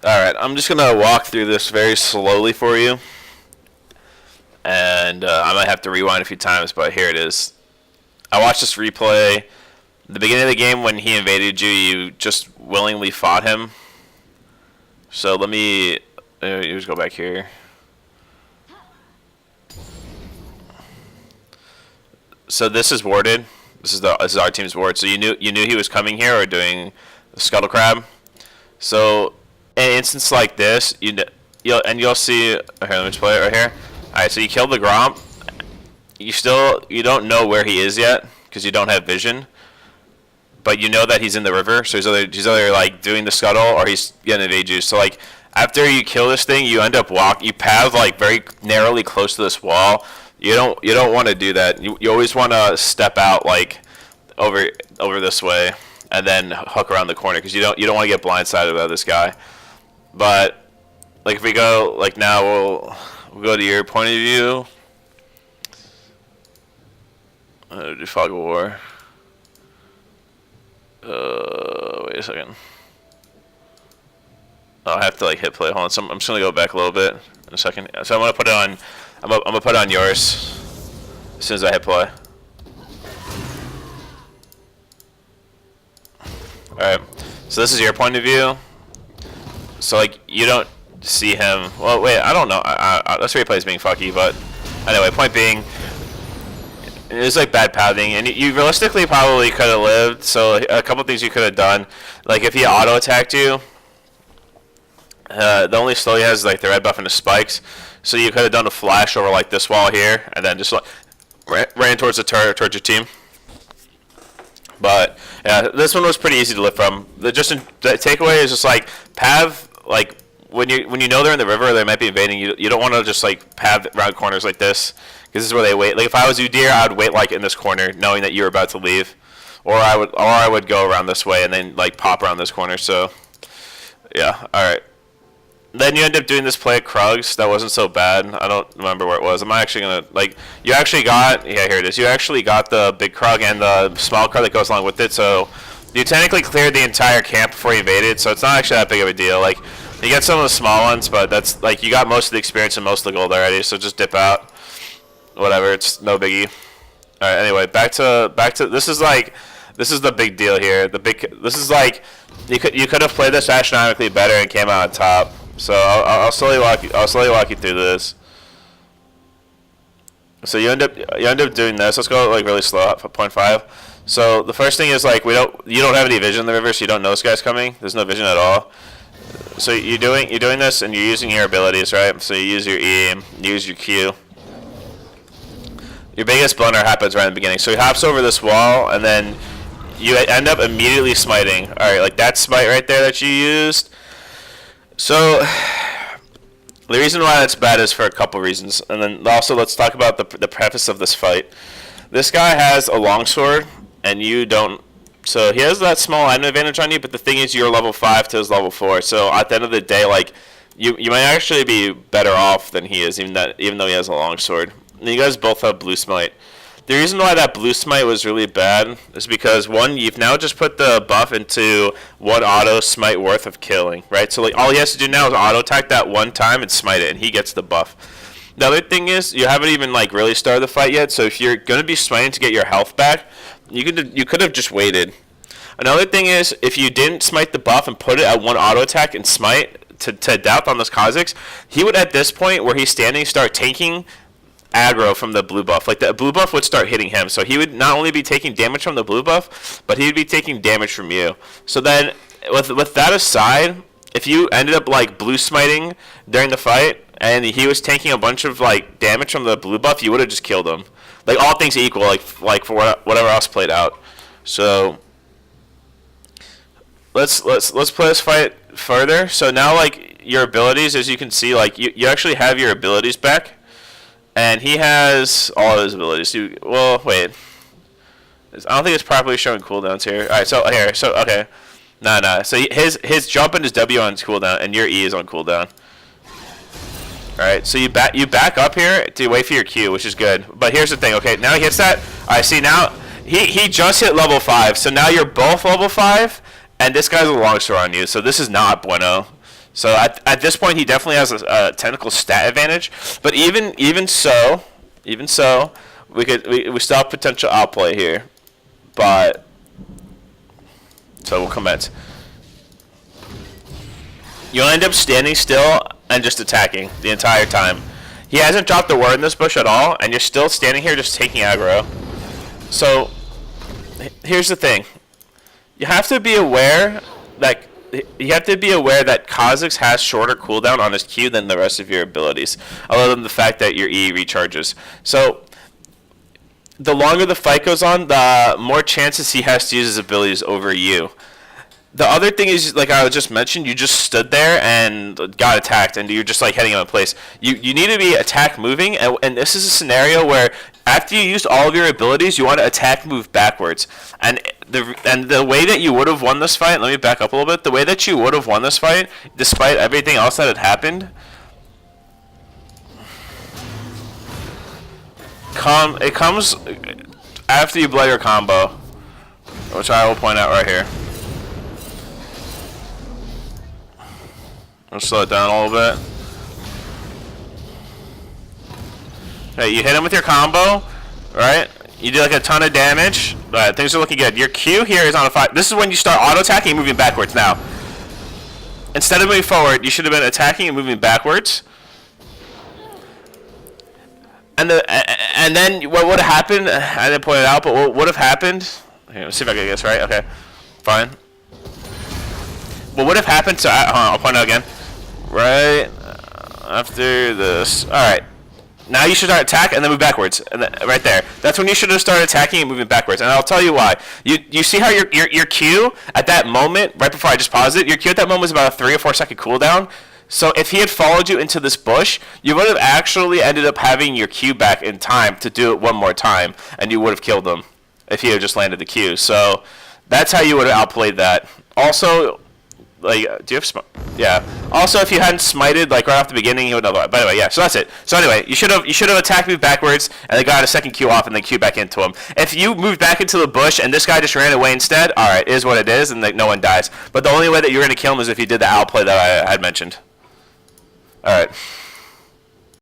Alright, I'm just going to walk through this very slowly for you. And I might have to rewind a few times, but here it is. I watched this replay. The beginning of the game when he invaded you, you just willingly fought him. So let me just go back here. So this is warded. This is our team's ward. So you knew he was coming here or doing the scuttle crab. So in an instance like this, you'll see. Here, let me just play it right here. All right, so you killed the Gromp. You don't know where he is yet because you don't have vision. But you know that he's in the river, so he's either like doing the scuttle or he's gonna invade you. So like after you kill this thing, you end up you path like very narrowly close to this wall. You don't want to do that. You always want to step out like over this way and then hook around the corner because you don't want to get blindsided by this guy. But like if we go like now, we'll go to your point of view. Do fog of war. Wait a second. Oh, I have to like hit play. Hold on. So I'm just gonna go back a little bit in a second. So I'm gonna put it on. I'm gonna put it on yours as soon as I hit play. All right. So this is your point of view. So like you don't see him. Well, wait. I don't know. This replay is being fucky, but anyway. Point being. It was like bad pathing, and you realistically probably could have lived. So a couple things you could have done, like if he auto attacked you, the only slow he has is like the red buff and the spikes. So you could have done a flash over like this wall here, and then just like ran towards the turret, towards your team. But yeah, this one was pretty easy to live from. The takeaway is just like path like when you know they're in the river, they might be invading you. You don't want to just like path around corners like this. Because this is where they wait. Like if I was Udyr, I would wait like in this corner, knowing that you were about to leave, or I would go around this way and then like pop around this corner. So, yeah, all right. Then you end up doing this play at Krugs. That wasn't so bad. I don't remember where it was. I'm actually gonna like. You actually got here it is. You actually got the big Krug and the small Krug that goes along with it. So you technically cleared the entire camp before you invaded. So it's not actually that big of a deal. Like you get some of the small ones, but that's like you got most of the experience and most of the gold already. So just dip out. Whatever, it's no biggie. All right, anyway, back to this is the big deal here. This is like you could have played this astronomically better and came out on top. So I'll slowly walk you through this. So you end up doing this. Let's go like really slow at 0.5. So the first thing is like you don't have any vision in the river, so you don't know this guy's coming. There's no vision at all. So you're doing this and you're using your abilities, right? So you use your E, you use your Q. Your biggest blunder happens right in the beginning. So he hops over this wall, and then you end up immediately smiting. All right, like that smite right there that you used. So the reason why that's bad is for a couple reasons. And then also let's talk about the preface of this fight. This guy has a longsword, and you don't. So he has that small item advantage on you, but the thing is you're level 5 to his level 4. So at the end of the day, like you might actually be better off than he is, even though he has a longsword. And you guys both have blue smite. The reason why that blue smite was really bad is because one, you've now just put the buff into one auto smite worth of killing, right? So like all he has to do now is auto attack that one time and smite it, and he gets the buff. The other thing is you haven't even like really started the fight yet, so if you're gonna be smiting to get your health back, you could have just waited. Another thing is if you didn't smite the buff and put it at one auto attack and smite to doubt on this Khazix, he would at this point where he's standing start tanking aggro from the blue buff. Like the blue buff would start hitting him, so he would not only be taking damage from the blue buff, but he'd be taking damage from you. So then with that aside, if you ended up like blue smiting during the fight and he was taking a bunch of like damage from the blue buff, you would have just killed him. Like all things equal, like for whatever else played out. So let's play this fight further. So now like your abilities, as you can see, like you actually have your abilities back. And he has all of his abilities. Well, wait. I don't think it's properly showing cooldowns here. All right, so here, so okay, nah. So his jump and his W on cooldown, and your E is on cooldown. All right, so you back up here to wait for your Q, which is good. But here's the thing. Okay, now he hits that. All right, see now he just hit level 5, so now you're both level 5, and this guy's a longsword on you. So this is not bueno. So at this point, he definitely has a technical stat advantage. But even so, we still have potential outplay here. But so we'll commence. You'll end up standing still and just attacking the entire time. He hasn't dropped the word in this bush at all, and you're still standing here just taking aggro. So here's the thing: you have to be aware that Kha'Zix has shorter cooldown on his Q than the rest of your abilities, other than the fact that your E recharges. So the longer the fight goes on, the more chances he has to use his abilities over you. The other thing is, like I just mentioned, you just stood there and got attacked, and you're just like heading him in place. You need to be attack moving, and this is a scenario where after you used all of your abilities, you want to attack move backwards. And the way that you would have won this fight, let me back up a little bit. The way that you would have won this fight, despite everything else that had happened, it comes after you blow your combo, which I will point out right here. I'll slow it down a little bit. Okay, you hit him with your combo, right? You do like a ton of damage. Right, things are looking good. Your Q here is on a 5. This is when you start auto-attacking and moving backwards now. Instead of moving forward, you should have been attacking and moving backwards. And then what would have happened, I didn't point it out, but what would have happened, here, let's see if I can get this right. Okay, fine. What would have happened, so hold on, I'll point it out again. Right after this. Alright. Now you should start attack and then move backwards. And then, right there. That's when you should have started attacking and moving backwards. And I'll tell you why. You see how your Q at that moment, right before I just paused it, your Q at that moment was about a 3 or 4 second cooldown. So if he had followed you into this bush, you would have actually ended up having your Q back in time to do it one more time. And you would have killed him if he had just landed the Q. So that's how you would have outplayed that. Also, like, do you have yeah. Also, if you hadn't smited like right off the beginning, you would know. But anyway, yeah. So that's it. So anyway, you should have attacked, moved backwards, and then got a second Q off, and then Q back into him. If you moved back into the bush and this guy just ran away instead, all right, it is what it is, and no one dies. But the only way that you're gonna kill him is if you did the outplay that I had mentioned. All right.